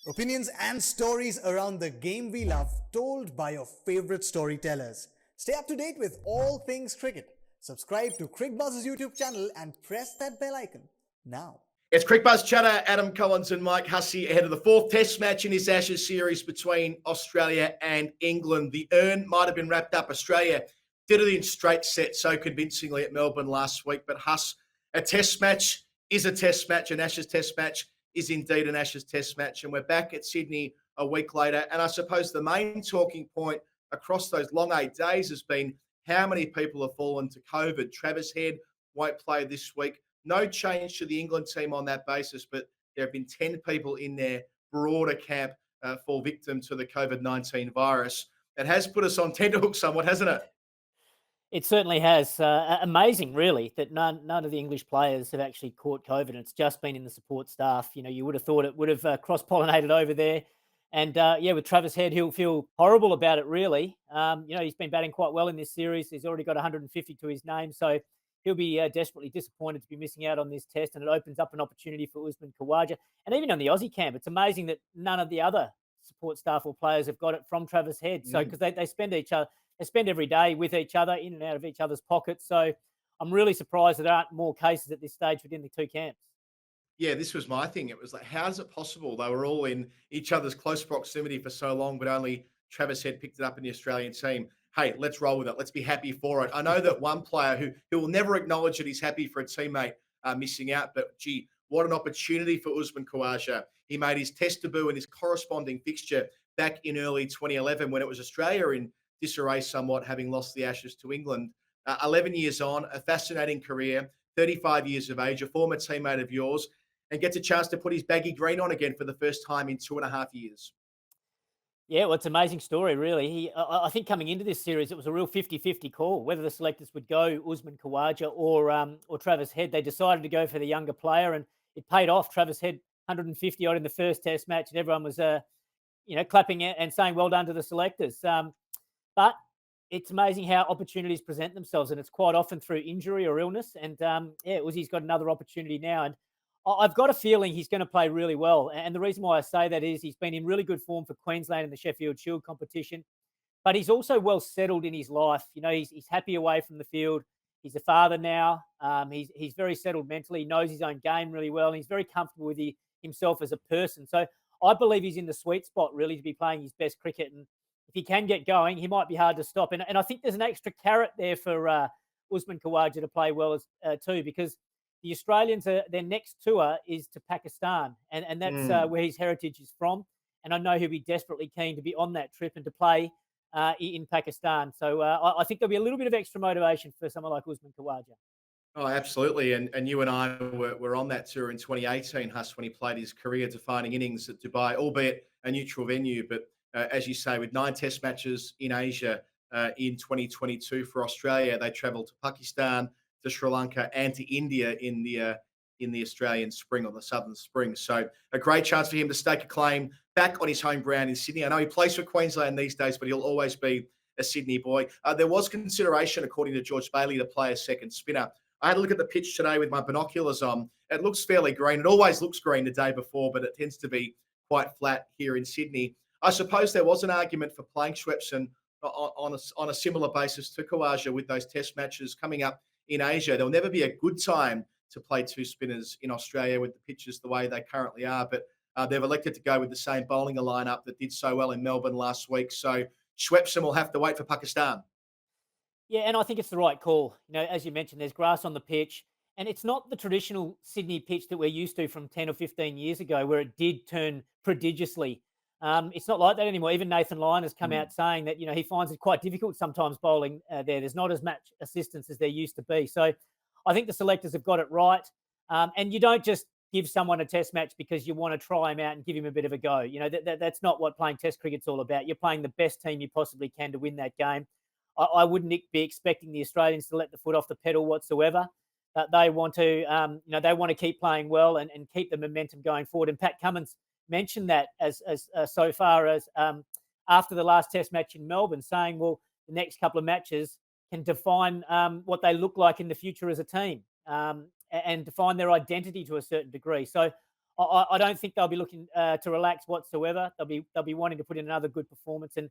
Opinions and stories around the game we love, told by your favorite storytellers. Stay up to date with all things cricket. Subscribe to Cricbuzz's YouTube channel and press that bell icon now. It's Cricbuzz Chatter, Adam Collins and Mike Hussey ahead of the fourth test match in this Ashes series between Australia and England. The urn might have been wrapped up. Australia did it in straight sets so convincingly at Melbourne last week. But Huss, a test match is a test match. An Ashes test match is indeed an Ashes test match. And we're back at Sydney a week later. And I suppose the main talking point across those long 8 days has been how many people have fallen to COVID. Travis Head won't play this week. No change to the England team on that basis, but there have been 10 people in their broader camp fall victim to the COVID-19 virus. It has put us on tenterhooks somewhat, hasn't it? It certainly has. Amazing, really, that none of the English players have actually caught COVID, and it's just been in the support staff. You know, you would have thought it would have cross-pollinated over there. And yeah, with Travis Head, he'll feel horrible about it, really. He's been batting quite well in this series. He's already got 150 to his name, so he'll be desperately disappointed to be missing out on this test, and it opens up an opportunity for Usman Khawaja. And even on the Aussie camp, it's amazing that none of the other support staff or players have got it from Travis Head. So because they spend every day with each other, in and out of each other's pockets. So I'm really surprised that there aren't more cases at this stage within the two camps. Yeah, this was my thing. It was like, how is it possible? They were all in each other's close proximity for so long, but only Travis Head picked it up in the Australian team. Hey, let's roll with it. Let's be happy for it. I know that one player who will never acknowledge that he's happy for a teammate missing out, but gee, what an opportunity for Usman Khawaja. He made his test debut in his corresponding fixture back in early 2011 when it was Australia in disarray somewhat, having lost the Ashes to England. 11 years on, a fascinating career, 35 years of age, a former teammate of yours, and gets a chance to put his baggy green on again for the first time in 2.5 years. Yeah, well, it's an amazing story, really. I think coming into this series, it was a real 50-50 call, whether the selectors would go Usman Khawaja or Travis Head. They decided to go for the younger player, and it paid off. Travis Head 150 odd in the first test match, and everyone was, clapping and saying well done to the selectors. But it's amazing how opportunities present themselves, and it's quite often through injury or illness. And Uzi's got another opportunity now, and I've got a feeling he's going to play really well. And the reason why I say that is he's been in really good form for Queensland in the Sheffield Shield competition, but he's also well settled in his life. You know, he's happy away from the field. He's a father now. He's very settled mentally. He knows his own game really well, and he's very comfortable with himself as a person. So I believe he's in the sweet spot, really, to be playing his best cricket. And if he can get going, he might be hard to stop. And I think there's an extra carrot there for Usman Khawaja to play well too, because the Australians, their next tour is to Pakistan, and that's where his heritage is from. And I know he'll be desperately keen to be on that trip and to play in Pakistan. So I think there'll be a little bit of extra motivation for someone like Usman Khawaja. Oh, absolutely. And you and I were on that tour in 2018, Huss, when he played his career-defining innings at Dubai, albeit a neutral venue. But as you say, with 9 test matches in Asia in 2022 for Australia, they travelled to Pakistan, to Sri Lanka, and to India in the Australian spring or the southern spring. So a great chance for him to stake a claim back on his home ground in Sydney. I know he plays for Queensland these days, but he'll always be a Sydney boy. There was consideration, according to George Bailey, to play a second spinner. I had a look at the pitch today with my binoculars on. It looks fairly green. It always looks green the day before, but it tends to be quite flat here in Sydney. I suppose there was an argument for playing Schwepson on a similar basis to Khawaja with those test matches coming up in Asia. There'll never be a good time to play 2 spinners in Australia with the pitches the way they currently are, but they've elected to go with the same bowling lineup that did so well in Melbourne last week. So Schwepson will have to wait for Pakistan. Yeah, and I think it's the right call. You know, as you mentioned, there's grass on the pitch, and it's not the traditional Sydney pitch that we're used to from 10 or 15 years ago, where it did turn prodigiously. It's not like that anymore. Even Nathan Lyon has come out saying that, you know, he finds it quite difficult sometimes bowling there. There's not as much assistance as there used to be. So I think the selectors have got it right. And you don't just give someone a test match because you want to try him out and give him a bit of a go. You know, that's not what playing test cricket's all about. You're playing the best team you possibly can to win that game. I wouldn't be expecting the Australians to let the foot off the pedal whatsoever. They want to, they want to keep playing well and keep the momentum going forward. And Pat Cummins mentioned that as so far as after the last test match in Melbourne, saying, well, the next couple of matches can define what they look like in the future as a team and define their identity to a certain degree. So I don't think they'll be looking to relax whatsoever. They'll be wanting to put in another good performance, and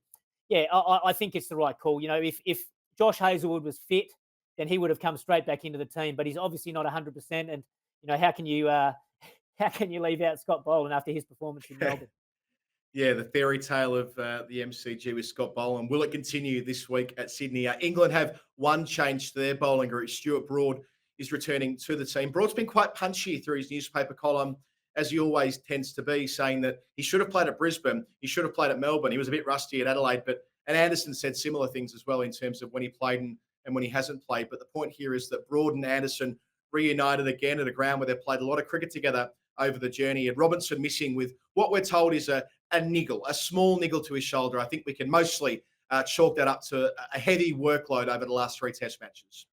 yeah, I think it's the right call. If Josh Hazelwood was fit, then he would have come straight back into the team. But he's obviously not 100%, and how can you how can you leave out Scott Boland after his performance in Melbourne? Yeah, the fairy tale of the MCG with Scott Boland. Will it continue this week at Sydney? England have one change to their bowling group. Stuart Broad is returning to the team. Broad's been quite punchy through his newspaper column, as he always tends to be, saying that he should have played at Brisbane, he should have played at Melbourne. He was a bit rusty at Adelaide, and Anderson said similar things as well in terms of when he played and when he hasn't played. But the point here is that Broad and Anderson reunited again at a ground where they've played a lot of cricket together over the journey. And Robinson missing with what we're told is a niggle, a small niggle to his shoulder. I think we can mostly chalk that up to a heavy workload over the last three Test matches.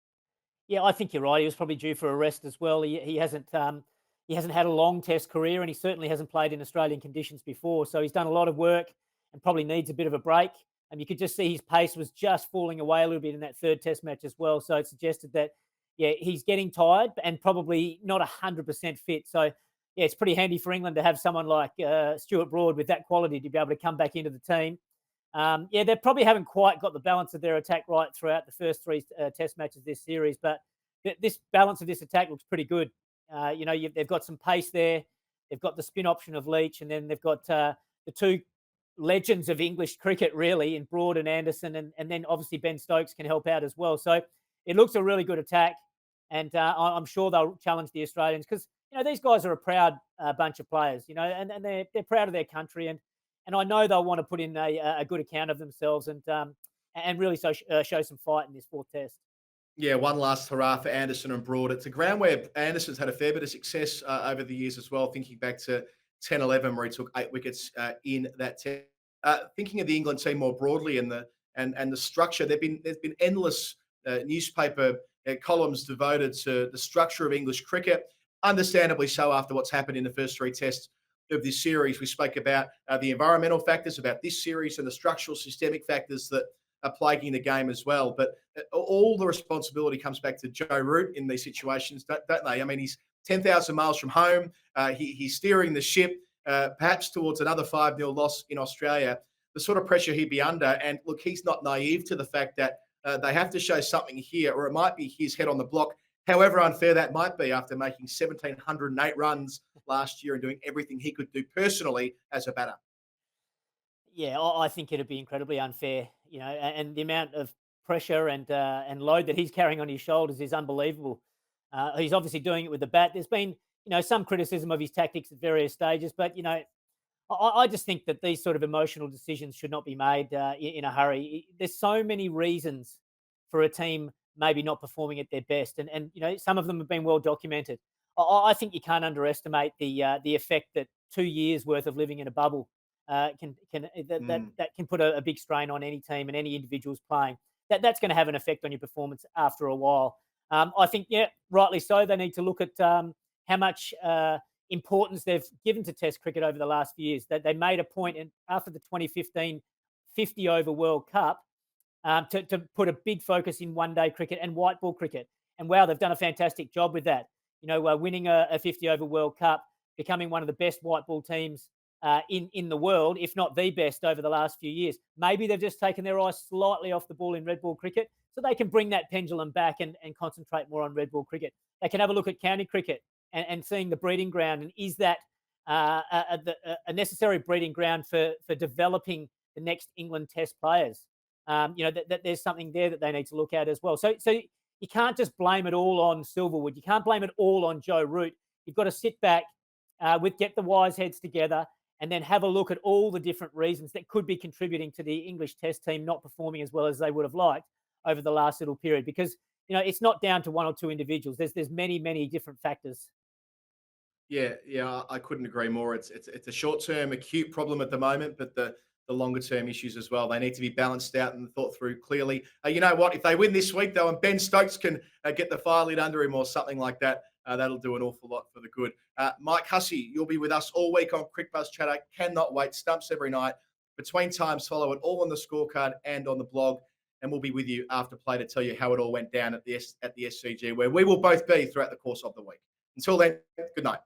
Yeah, I think you're right. He was probably due for a rest as well. He hasn't had a long Test career, and he certainly hasn't played in Australian conditions before. So he's done a lot of work and probably needs a bit of a break. And you could just see his pace was just falling away a little bit in that third Test match as well. So it suggested that, yeah, he's getting tired and probably not 100% fit. So yeah, it's pretty handy for England to have someone like Stuart Broad with that quality to be able to come back into the team. Yeah, they probably haven't quite got the balance of their attack right throughout the first three Test matches this series, but this balance of this attack looks pretty good. They've got some pace there. They've got the spin option of Leach, and then they've got the two legends of English cricket, really, in Broad and Anderson, and then obviously Ben Stokes can help out as well. So it looks a really good attack, and I'm sure they'll challenge the Australians because these guys are a proud bunch of players, and they're proud of their country, and I know they'll want to put in a good account of themselves and really show some fight in this fourth Test. Yeah, one last hurrah for Anderson and Broad. It's a ground where Anderson's had a fair bit of success over the years as well, thinking back to 10-11 where he took 8 wickets in that Test. Thinking of the England team more broadly and the structure, there's been endless newspaper columns devoted to the structure of English cricket. Understandably so, after what's happened in the first three Tests of this series. We spoke about the environmental factors about this series and the structural systemic factors that are plaguing the game as well. But all the responsibility comes back to Joe Root in these situations, don't they? I mean, he's 10,000 miles from home. He's steering the ship perhaps towards another 5-0 loss in Australia. The sort of pressure he'd be under. And look, he's not naive to the fact that they have to show something here, or it might be his head on the block. However unfair that might be after making 1,708 runs last year and doing everything he could do personally as a batter. Yeah, I think it'd be incredibly unfair, and the amount of pressure and load that he's carrying on his shoulders is unbelievable. He's obviously doing it with the bat. There's been, some criticism of his tactics at various stages, but I just think that these sort of emotional decisions should not be made in a hurry. There's so many reasons for a team maybe not performing at their best, and some of them have been well documented. I think you can't underestimate the effect that 2 years worth of living in a bubble that can put a big strain on any team and any individuals playing. That's going to have an effect on your performance after a while. I think, yeah, rightly so. They need to look at how much importance they've given to Test cricket over the last few years. That they made a point after the 2015 50-over World Cup to put a big focus in one-day cricket and white ball cricket. And wow, they've done a fantastic job with that. Winning a 50-over World Cup, becoming one of the best white ball teams in the world, if not the best over the last few years. Maybe they've just taken their eyes slightly off the ball in red ball cricket, so they can bring that pendulum back and concentrate more on red ball cricket. They can have a look at county cricket and seeing the breeding ground, and is that a necessary breeding ground for developing the next England Test players? That there's something there that they need to look at as well. So you can't just blame it all on Silverwood. You can't blame it all on Joe Root. You've got to sit back get the wise heads together and then have a look at all the different reasons that could be contributing to the English Test team not performing as well as they would have liked over the last little period. Because it's not down to one or two individuals. There's many different factors. Yeah, I couldn't agree more. It's a short-term acute problem at the moment, but the longer-term issues as well. They need to be balanced out and thought through clearly. You know what? If they win this week, though, and Ben Stokes can get the fire lit under him or something like that, that'll do an awful lot for the good. Mike Hussey, you'll be with us all week on Cricbuzz Chatter. Cannot wait. Stumps every night. Between times, follow it all on the scorecard and on the blog. And we'll be with you after play to tell you how it all went down at the SCG, where we will both be throughout the course of the week. Until then, good night.